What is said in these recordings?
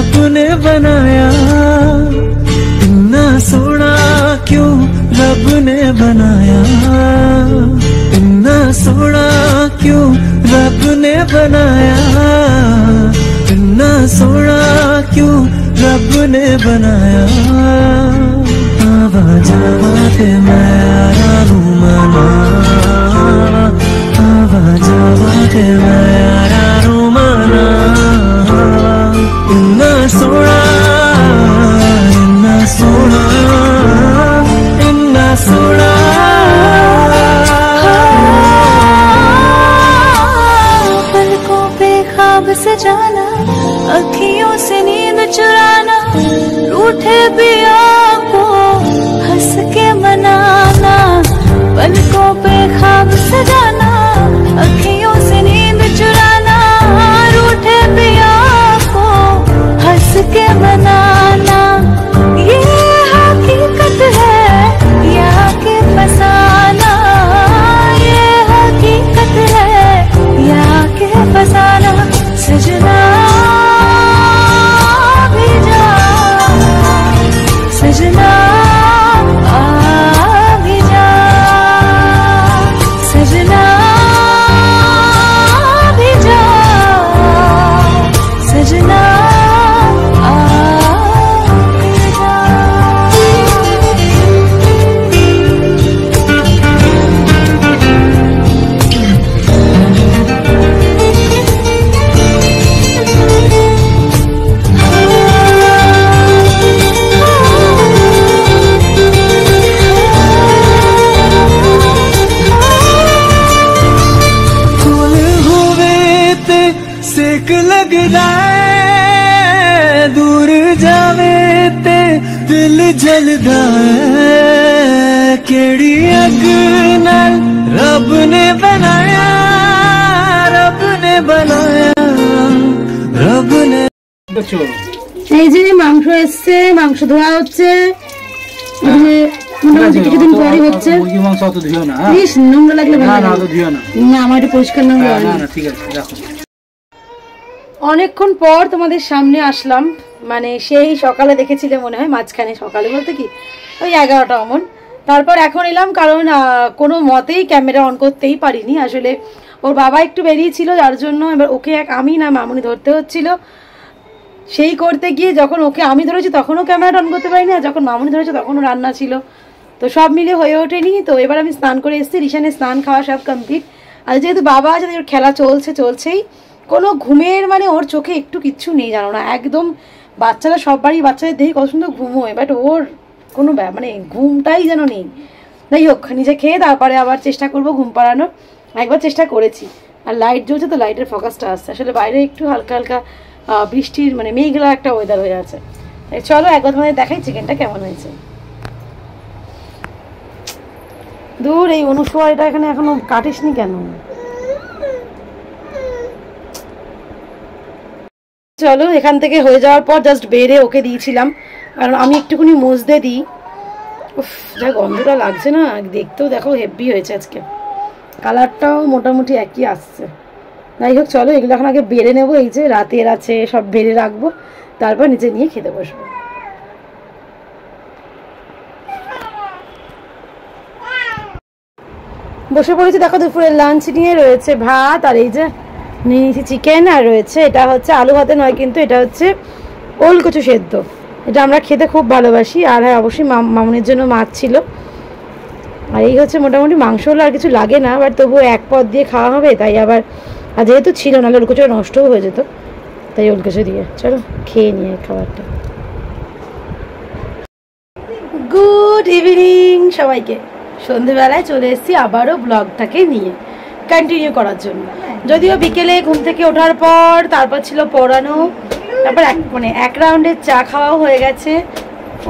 रब ने बनाया, इतना सोना क्यों रब ने बनाया, इतना सोना क्यों रब ने बनाया, इतना सोना क्यों रब ने बनाया। आवा जावा ते मैं आया हूँ मना, आवा जावा ते मैं आया हूँ मना। इतना सोना, इतना सोना, इतना सोना। पलकों पे ख्वाब सजाना, अखियों से नींद चुराना, रूठे पिया को हंस के मनाना। पलकों पे ख्वाब सजाना, अखियों से नींद चुराना, रूठे पिया को हंस के मनाना। ये हकीकत है या के फसाना, ये हकीकत है या के फसाना। सजना भी जा, सजना आ भी जा, सजना भी जा, सजना आ भी जा। फूल हुए ते सेक लग जाए, दूर जावे ते दिल जलदा है। केड़ी अग नाल रब ने बनाया, रब ने बनाया, रब ने। এই যে মাংস এসছে, মাংস ধোয়া হচ্ছে, মোটামুটি কিছুদিন পরই হচ্ছে। মুরগি মাংস অত দিও না, প্লিজ নোংরা লাগলে না ভালো না লাগে অত দিও না, না, আমার একটু পরিষ্কার নোংরা না না ঠিক আছে রাখো। অনেকক্ষণ পর তোমাদের সামনে আসলাম, মানে সেই সকালে দেখেছিলে মনে হয়, মাঝখানে সকালে বলতে কি ওই 11টা অমন। তারপর এখন এলাম, কারণ কোনো মতেই ক্যামেরা অন করতেই পারিনি। আসলে ওর বাবা একটু বেরিয়েছিল, যার জন্য এবার ওকে আমি না মামুনি ধরতে হচ্ছিল। সেই করতে গিয়ে যখন ওকে আমি ধরেছি তখনও ক্যামেরাটা অন করতে পারিনি, আর যখন মামুনি ধরেছে তখনও রান্না ছিল, তো সব মিলে হয়ে ওঠেনি। তো এবার আমি স্নান করে এসেছি, রিশানের স্নান খাওয়া সব কমপ্লিট। আর যেহেতু বাবা আছে, ওর খেলা চলছেই, কোনো ঘুমের মানে ওর চোখে একটু কিচ্ছু নেই, জানো না, একদম। বাচ্চারা সব বাড়ির বাচ্চাদের দেখি কত সুন্দর ঘুমোয়, বাট ওর কোনো মানে ঘুমটাই যেন নেই। যাই হোক, নিজে খেয়ে তারপরে আবার চেষ্টা করবো ঘুম পাড়ানোর। একবার চেষ্টা করেছি, আর লাইট জ্বলছে তো লাইটের ফোকাসটা আসছে। আসলে বাইরে একটু হালকা হালকা বৃষ্টির মানে মেঘলা একটা ওয়েদার হয়ে আছে। চলো একবার তোমাদের দেখাই চিকেনটা কেমন হয়েছে। দূর, এই অনুসোয়াটা এখানে এখনো কাটিসনি কেন? চলো, এখান থেকে হয়ে যাওয়ার পর জাস্ট বেড়ে ওকে দিয়েছিলাম, কারণ আমি একটুখানি মজদে দিই। উফ, যা গন্ধটা লাগছে না, দেখতেও দেখো হেভি হয়েছে আজকে, কালারটাও মোটামুটি একই আসছে। যাই হোক, চলো এগুলো এখন আগে বেড়ে নেবো। এই যে রাতের আছে সব বেড়ে রাখবো, তারপর নিচে নিয়ে খেতে বসবো। বসে পড়েছি, দেখো দুপুরের লাঞ্চ নিয়ে রয়েছে ভাত, আর এই যে নিয়ে নিয়েছি চিকেন, আর রয়েছে এটা হচ্ছে আলু ভাতে নয় কিন্তু, এটা হচ্ছে ওলকচু সেদ্ধ। এটা আমরা খেতে খুব ভালোবাসি। আর হ্যাঁ, অবশ্যই মামুনির জন্য মাছ ছিল। আর এই হচ্ছে মোটামুটি মাংস হলে আর কিছু লাগে না, বাট তবুও এক পদ দিয়ে খাওয়া হবে, তাই আবার আর যেহেতু ছিল না, ওলকচুটা নষ্টও হয়ে যেত, তাই ওলকচু দিয়ে। চলো খেয়ে নিয়ে খাবারটা। গুড ইভিনিং সবাইকে। সন্ধ্যেবেলায় চলে এসেছি আবারও ব্লগটাকে নিয়ে কন্টিনিউ করার জন্য। যদিও বিকেলে ঘুম থেকে ওঠার পর তারপর ছিল পড়ানো, তারপর এক রাউন্ডের চা খাওয়াও হয়ে গেছে।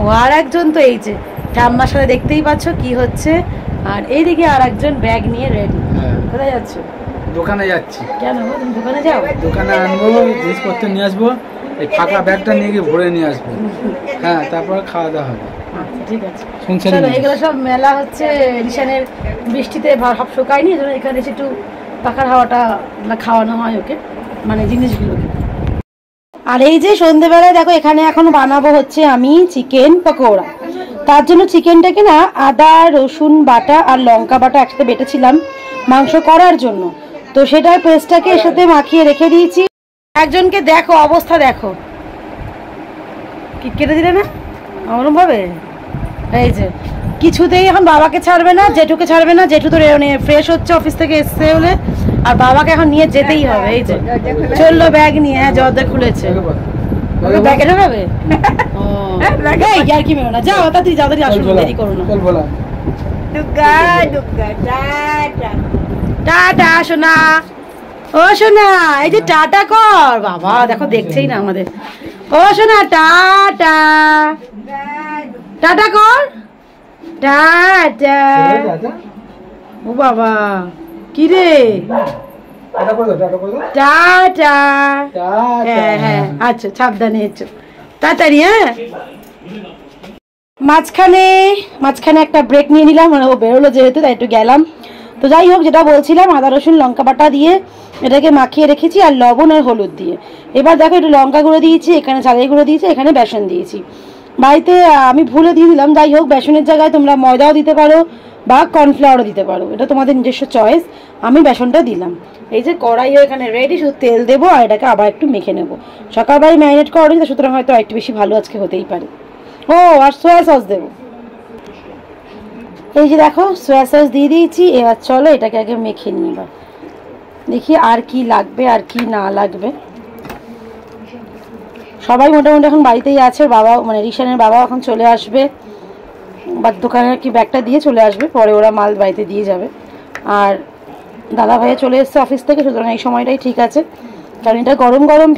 ও আর একজন তো এই যে ঠাম্মার সাথে দেখতেই পাচ্ছ কি হচ্ছে। আর এইদিকে আর একজন ব্যাগ নিয়ে রেডি। কোথায় যাচ্ছ? দোকানে যাচ্ছি। কেন তুমি দোকানে যাও? দোকানে আনবো, জিনিসপত্র নিয়ে আসবো, এই ফাঁকা ব্যাগটা নিয়ে গিয়ে ভরে নিয়ে আসবো। হ্যাঁ, তারপর খাওয়া দাওয়া হবে। ঠিক আছে, চলো। এগুলো সব মেলা হচ্ছে, রিশানের বৃষ্টিতে সব শুকায়নি, এই জন্য এখানে এসে একটু পাখার হাওয়াটা খাওয়ানো হয় ওকে, মানে জিনিসগুলোকে। আর এই যে সন্ধ্যেবেলায় দেখো এখানে এখন বানাবো হচ্ছে আমি চিকেন পকোড়া। তার জন্য চিকেনটাকে না আদা রসুন বাটা আর লঙ্কা বাটা একসাথে বেটেছিলাম মাংস করার জন্য, তো সেটার পেস্টটাকে এর সাথে মাখিয়ে রেখে দিয়েছি। একজনকে দেখো অবস্থা দেখো, কি কেটে দিলে না ওরম ভাবে। এই যে কিছুতেই এখন বাবাকে ছাড়বে না, জেঠুকে ছাড়বে না। জেঠু তো ফ্রেশ হচ্ছে অফিস থেকে এসছে বলে, আর বাবাকে এখন নিয়ে যেতেই হবে। এই যে চললো ব্যাগ নিয়ে, হ্যাঁ জর্দা খুলেছে, ব্যাগে ঢোকাবে। আর কি মেরো না, যাও তাড়াতাড়ি তাড়াতাড়ি আসুন, দেরি করো না। টাটা সোনা, ও সোনা এই যে টাটা কর। বাবা দেখো দেখছেই না আমাদের। ও সোনা টাটা, টাটা কর, টাটা। ও বাবা কি রে, টাটা। হ্যাঁ হ্যাঁ আচ্ছা সাবধানে এসো, তাড়াতাড়ি। হ্যাঁ মাঝখানে একটা ব্রেক নিয়ে নিলাম, মানে ও বেরোলো যেহেতু তাই একটু গেলাম। তো যাই হোক, যেটা বলছিলাম আদা রসুন লঙ্কা বাটা দিয়ে এটাকে মাখিয়ে রেখেছি আর লবণ আর হলুদ দিয়ে। এবার দেখো একটু লঙ্কা গুঁড়ো দিয়েছি, এখানে চালের গুঁড়ো দিয়েছি, এখানে বেসন দিয়েছি। বাড়িতে আমি ভুলে দিয়ে দিলাম, যাই হোক বেসনের জায়গায় তোমরা ময়দাও দিতে পারো বা কর্নফ্লাওয়ারও দিতে পারো, এটা তোমাদের নিজস্ব চয়েস। আমি বেসনটা দিলাম। এই যে কড়াইও এখানে রেডি, শুধু তেল দেবো আর এটাকে আবার একটু মেখে নেবো। সকালবেলায় ম্যারিনেট করা রয়েছে, সুতরাং হয়তো একটু বেশি ভালো আজকে হতেই পারে। ও আর সোয়া সস দেবো। এই যে দেখো সোয়া সস দিয়ে দিয়েছি। এবার চলো এটাকে আগে মেখে নিই, এবার দেখি আর কি লাগবে আর কি না লাগবে। সবাই মোটামুটি এখন বাড়িতেই আছে, বাবা মানে রিশানের বাবা এখন চলে আসবে, বা দোকানে কি ব্যাগটা দিয়ে চলে আসবে, পরে ওরা মাল বাড়িতে দিয়ে যাবে। আর দাদা ভাইয়া চলে এসছে অফিস থেকে, সুতরাং এই সময়টাই ঠিক আছে, কারণ এটা গরম গরম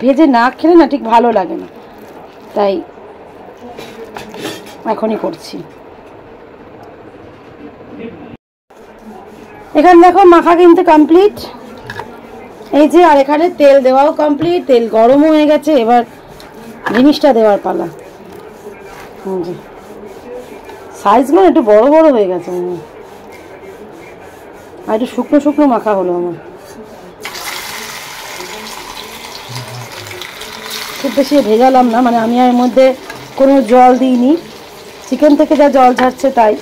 ভেজে না খেলে না ঠিক ভালো লাগে না, তাই এখনই করছি। এখানে দেখো মাখা কিন্তু কমপ্লিট। এই যে আর এখানে তেল দেওয়াও কমপ্লিট, তেল গরম হয়ে গেছে, এবার জিনিসটা দেওয়ার পালা। সাইজগুলো একটু বড় বড় হয়ে গেছে, আর একটু শুকনো শুকনো মাখা হলো আমার। খুব বেশি ভেজালাম না, মানে আমি এর মধ্যে কোনো জল দিইনি, চিকেন থেকে যা জল ছাড়ছে তাই।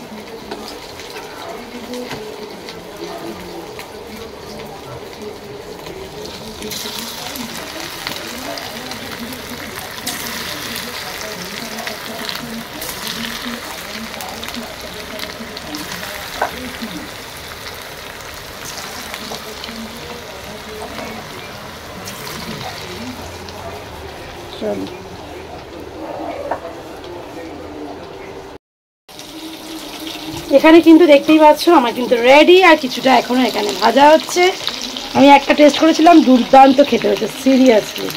এখানে কিন্তু দেখতেই পাচ্ছ আমার কিন্তু রেডি, আর কিছুটা এখনো এখানে ভাজা হচ্ছে। আমি একটা টেস্ট করেছিলাম, দুর্দান্ত খেতে হয়েছে সিরিয়াসলি।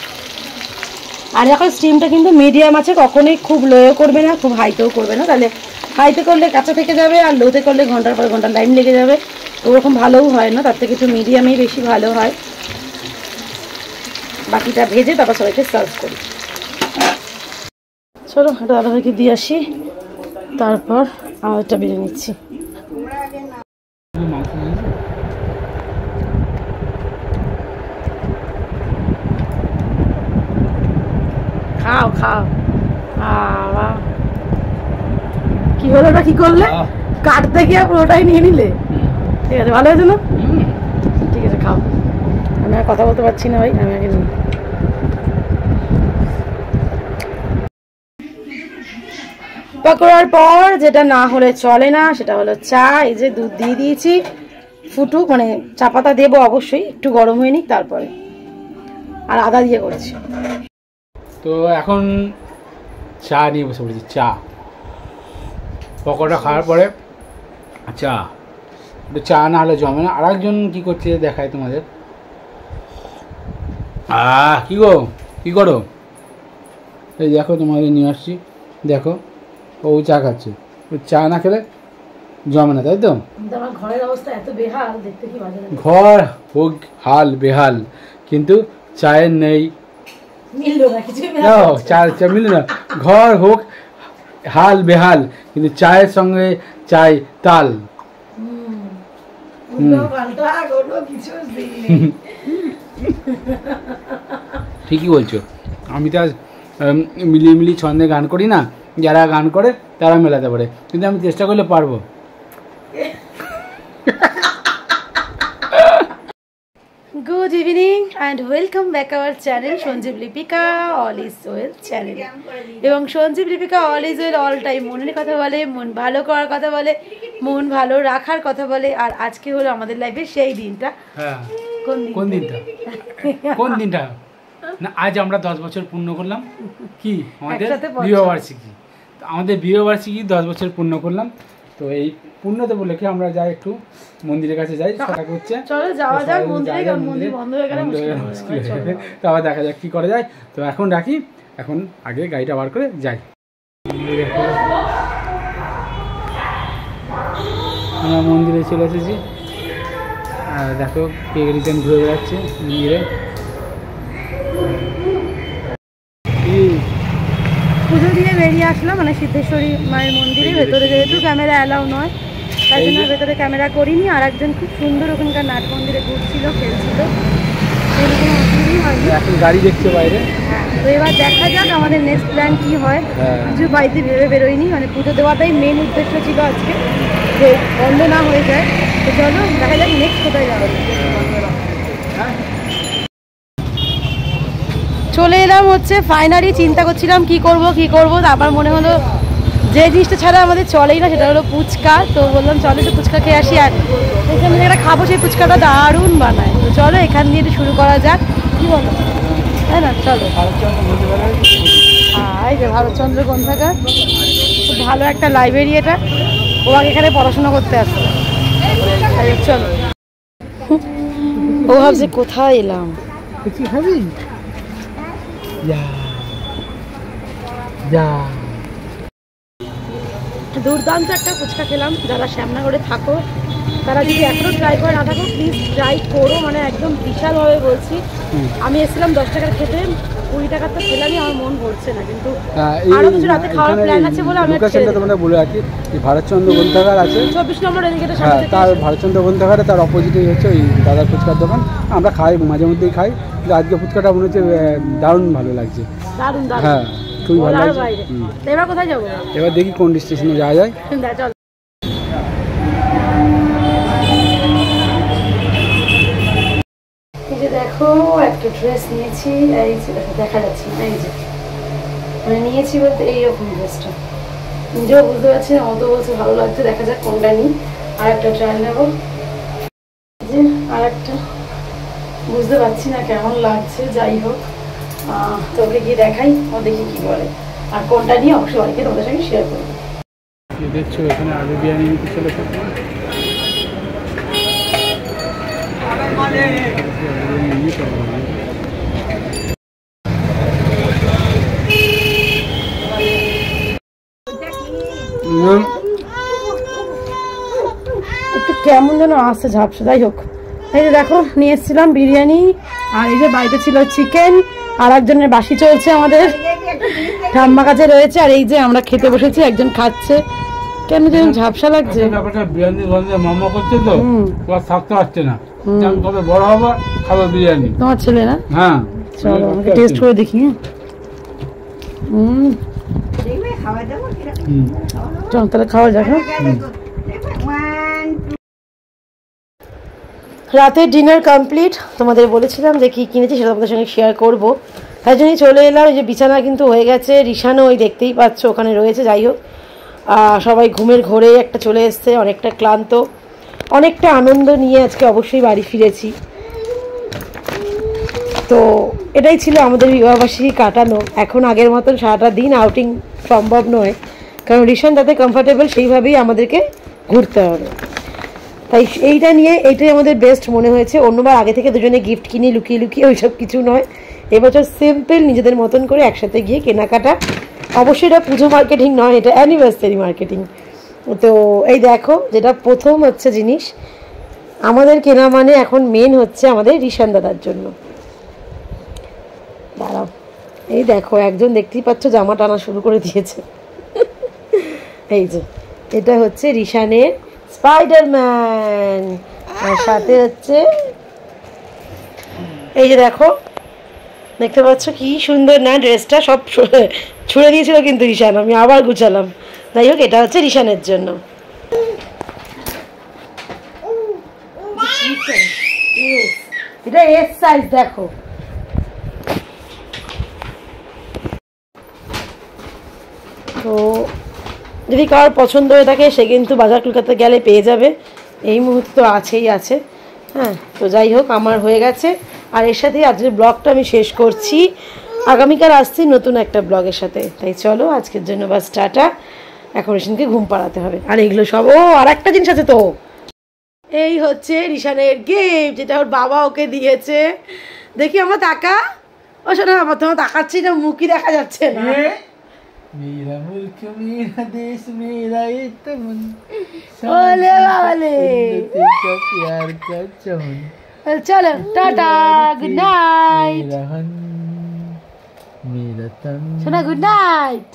আর এখন স্টিমটা কিন্তু মিডিয়াম আছে, কখনোই খুব লোও করবে না, খুব হাইতেও করবে না, তাহলে হাইতে করলে কাঁচা থেকে যাবে আর লোতে করলে ঘন্টার পর ঘন্টা টাইম লেগে যাবে, ওরকম ভালোও হয় না। তার থেকে একটু মিডিয়ামেই বেশি ভালো হয়। বাকিটা ভেজে তারপর সবাইকে সার্ভ করি। চলো এটা দাদাভাইকে দিয়ে আসি, তারপর আমারটা বেড়ে নিচ্ছি। খাও খাও। কি হলো না, কি করলে? কাটতে গিয়ে পুরোটাই নিয়ে নিলে। ঠিক আছে, ভালো হয়েছে না? ঠিক আছে খাও। আমি আর কথা বলতে পারছি না ভাই, আমি আগে নিই। পকোড়ার পর যেটা না হলে চলে না সেটা হলো চা। এই যে দুধ দিয়ে দিয়েছি, ফুটুক, মানে চা পাতা দেবো অবশ্যই, একটু গরম হয়ে নিক তারপরে। আর আদা দিয়ে করছি। তো এখন চা নিয়ে বসে পড়েছি। চা পকোড়া খাওয়ার পরে চা, চা না হলে জমে না। আর একজন কী করছে দেখায় তোমাদের। কি গো, কী করো? এই দেখো তোমাদের নিয়ে আসছি, দেখো ও চা খাচ্ছে। ও চা না খেলে জমে না, তাই তো? আমার ঘরের অবস্থা এত বেহাল, দেখতে কি বাজে লাগে। ঘর হোক হাল বেহাল, কিন্তু চায়ের নেই মিললো না কিছু, চা মিলে না। ঘর হোক হাল বেহাল, কিন্তু চায়ের সঙ্গে চাই তাল। ঠিকই বলছো। আমি তো মিলিয়ে ছন্দে গান করি না, যারা গান করে তারা মেলাতে পারে, কিন্তু আমি চেষ্টা করলে পারবো। Good evening and welcome back our channel Sanjib Lipika all is well channel. এবং Sanjib Lipika all is well all time মনের কথা বলে, মন ভালো করার কথা বলে, মন ভালো রাখার কথা বলে। আর আজকে হলো আমাদের লাইফের সেই দিনটা। হ্যাঁ, কোন দিনটা? কোন দিনটা না, আজ আমরা 10 বছর পূর্ণ করলাম। কি আমাদের বিবাহবার্ষিকী, আমাদের বিবাহবার্ষিকী 10 বছর পূর্ণ করলাম। তো এই পূর্ণতে বলে কি আমরা যাই একটু মন্দিরের কাছে যাই, সেটা করছে চলো যাওয়া যাক মন্দিরে, কারণ মন্দির বন্ধ হয়ে গেলে মুশকিল হয়ে যাবে। তো আবার দেখা যাক কি করা যায়। তো এখন রাখি, এখন আগে গাড়িটা বার করে যাই। আমরা মন্দিরে চলে এসেছি, আর দেখো কে রিটার্ন ঘুরে বেড়াচ্ছে মন্দিরে। পুজো দিয়ে বেরিয়ে আসলাম, মানে সিদ্ধেশ্বরী মায়ের মন্দিরে। ভেতরে যেহেতু ক্যামেরা অ্যালাউ নয়, তাই জন্য ভেতরে ক্যামেরা করিনি। আর একজন খুব সুন্দর ওখানকার নাট মন্দিরে ঘুরছিল, খেলছিল, সেরকম অসুবিধাই হয়নি। এখন গাড়ি দেখছে বাইরে। হ্যাঁ, তো এবার দেখা যাক আমাদের নেক্সট প্ল্যান কি হয়। কিছু বাড়িতে ভেবে বেরোয়নি, মানে পুজো দেওয়াটাই মেন উদ্দেশ্য ছিল আজকে, যে বন্ধ না হয়ে যায়। তো চলো দেখা যাক নেক্সট কোথায় যাওয়া হবে। চলে এলাম হচ্ছে ফাইনালি। চিন্তা করছিলাম কি করব, তারপর মনে হলো যে জিনিসটা ছাড়া আমাদের চলেই না, সেটা হলো ফুচকা। তো বললাম চলো একটু ফুচকা খেয়ে আসি। আর এখানে যেটা খাবো সেই ফুচকাটা দারুণ বানায়। তো চলো এখান দিয়ে একটু শুরু করা যাক, কি বলো? তাই না, চলো। এই যে ভারতচন্দ্র গ্রন্থাগার, খুব ভালো একটা লাইব্রেরি এটা। ও আগে এখানে পড়াশোনা করতে আসতো। চলো। ও ভাবছে কোথায় এলাম। কিছু খাবি? দুর্দান্ত একটা ফুচকা খেলাম। যারা শ্যামনগরে থাকো তারা যদি এখনো ট্রাই করে না থাকো, প্লিজ ট্রাই করো। মানে একদম বিশালভাবে বলছি। আমি এসেছিলাম 10 টাকার খেতে, 20 টাকার তো খেলামই, আমার মন ভরছে না। কিন্তু আরো কিছু রাতে খাওয়ার প্ল্যান আছে বলে আমি বলে রাখি, ভারতচন্দ্র গ্রন্থাগার আছে 24 নম্বর এদিকে। তার ভারতচন্দ্র গ্রন্থাগারে তার অপোজিটেই হচ্ছে ওই দাদার ফুচকার দোকান। আমরা খাই, মাঝে মধ্যেই খাই, কিন্তু আজকে ফুচকাটা মনে হচ্ছে দারুণ ভালো লাগছে। দারুণ দারুণ, হ্যাঁ খুবই ভালো লাগছে। এবার কোথায় যাবো? এবার দেখি কোন স্টেশনে যাওয়া যায়। চল। এই যে দেখো একটা ড্রেস নিয়েছি, এই যে দেখা যাচ্ছে না, এই যে মানে নিয়েছি বলতে এইরকম ড্রেসটা নিজেও বুঝতে পারছি না, অত বলছে ভালো লাগছে। দেখা যাক কোনটা নিই। আর একটা ট্রায়াল নেবো, যে আর একটা বুঝতে পারছি না কেমন লাগছে। যাই হোক, তোকে গিয়ে দেখাই, ও দেখি কি বলে। আর কোনটা নিয়ে অবশ্যই অনেকে তোমাদের সঙ্গে শেয়ার করবো। দেখছো এখানে আলু বিরিয়ানি নিতে চলেছে। একটু কেমন যেন আসছে ঝাপসা। যাই হোক, এই যে দেখো নিয়ে এসেছিলাম বিরিয়ানি, আর এই যে বাড়িতে ছিল চিকেন, আর একজনের বাসি চলছে, আমাদের ঠাম্মা কাছে রয়েছে। আর এই যে আমরা খেতে বসেছি, একজন খাচ্ছে। কেন যেন ঝাপসা লাগছে, বিরিয়ানি গন্ধে মামা করছে তো, আর থাকতে পারছে না। কবে বড় হবো খাবো বিরিয়ানি। তোমার ছেলে না? হ্যাঁ, চলো আমাকে টেস্ট করে দেখি। চল তাহলে খাওয়া যাক। রাতের ডিনার কমপ্লিট। তোমাদের বলেছিলাম যে কি কিনেছি সেটা তোমাদের সঙ্গে শেয়ার করবো, তাই জন্যই চলে এলাম। এই যে বিছানা কিন্তু হয়ে গেছে, রিশানও ওই দেখতেই পাচ্ছ ওখানে রয়েছে। যাই হোক, সবাই ঘুমের ঘোরে একটা চলে এসছে, অনেকটা ক্লান্ত, অনেকটা আনন্দ নিয়ে আজকে অবশ্যই বাড়ি ফিরেছি। তো এটাই ছিল আমাদের বিবাহবার্ষিকী কাটানো। এখন আগের মতন সারাটা দিন আউটিং সম্ভব নয়, কারণ রিশান যাতে কমফর্টেবল সেইভাবেই আমাদেরকে ঘুরতে হবে। তাই এইটাই আমাদের বেস্ট মনে হয়েছে। অন্যবার আগে থেকে দুজনে গিফট কিনি লুকিয়ে লুকিয়ে, ওইসব কিছু নয়। এবছর সিম্পল নিজেদের মতন করে একসাথে গিয়ে কেনাকাটা। অবশ্যই এটা পুজো মার্কেটিং নয়, এটা অ্যানিভার্সারি মার্কেটিং। তো এই দেখো, যেটা প্রথম হচ্ছে জিনিস আমাদের কেনা, মানে এখন মেন হচ্ছে আমাদের রিশান দাদার জন্য। দাঁড়াও, এই দেখো একজন দেখতেই পাচ্ছ জামা টানা শুরু করে দিয়েছে। এই যে এটা হচ্ছে রিশানের স্পাইডারম্যান, আর সাথে হচ্ছে এই যে দেখো দেখতে পাচ্ছ কি সুন্দর না ড্রেসটা, সব ছুঁড়ে দিয়েছিল কিন্তু রিশান, আমি আবার গুছালাম। যাই হোক, এটা হচ্ছে রিশানের জন্য। এটা এস সাইজ দেখো। তো যদি কারোর পছন্দ হয়ে থাকে সে কিন্তু বাজার কলকাতা গেলে পেয়ে যাবে, এই মুহূর্তে তো আছেই আছে। হ্যাঁ, তো যাই হোক আমার হয়ে গেছে, আর এর সাথেই আজকের ব্লগটা আমি শেষ করছি। আগামীকাল আসছি নতুন একটা ব্লগের সাথে। তাই চলো আজকের জন্য বাস টাটা। এখন রিশানকে ঘুম পাড়াতে হবে। আর এগুলো সব, ও আর একটা জিনিস আছে তো, এই হচ্ছে রিশানের গিফট, যেটা ওর বাবা ওকে দিয়েছে। দেখি আমার তাকা, ও শোনো আমার তোমার তাকাচ্ছি না, মুখই দেখা যাচ্ছে না। मेरा मुल्क मेरा देश मेरा ये तमन ओले वाले का प्यार का चमन चलो टाटा गुड नाइट मेरा हन मेरा तन सोना गुड नाइट।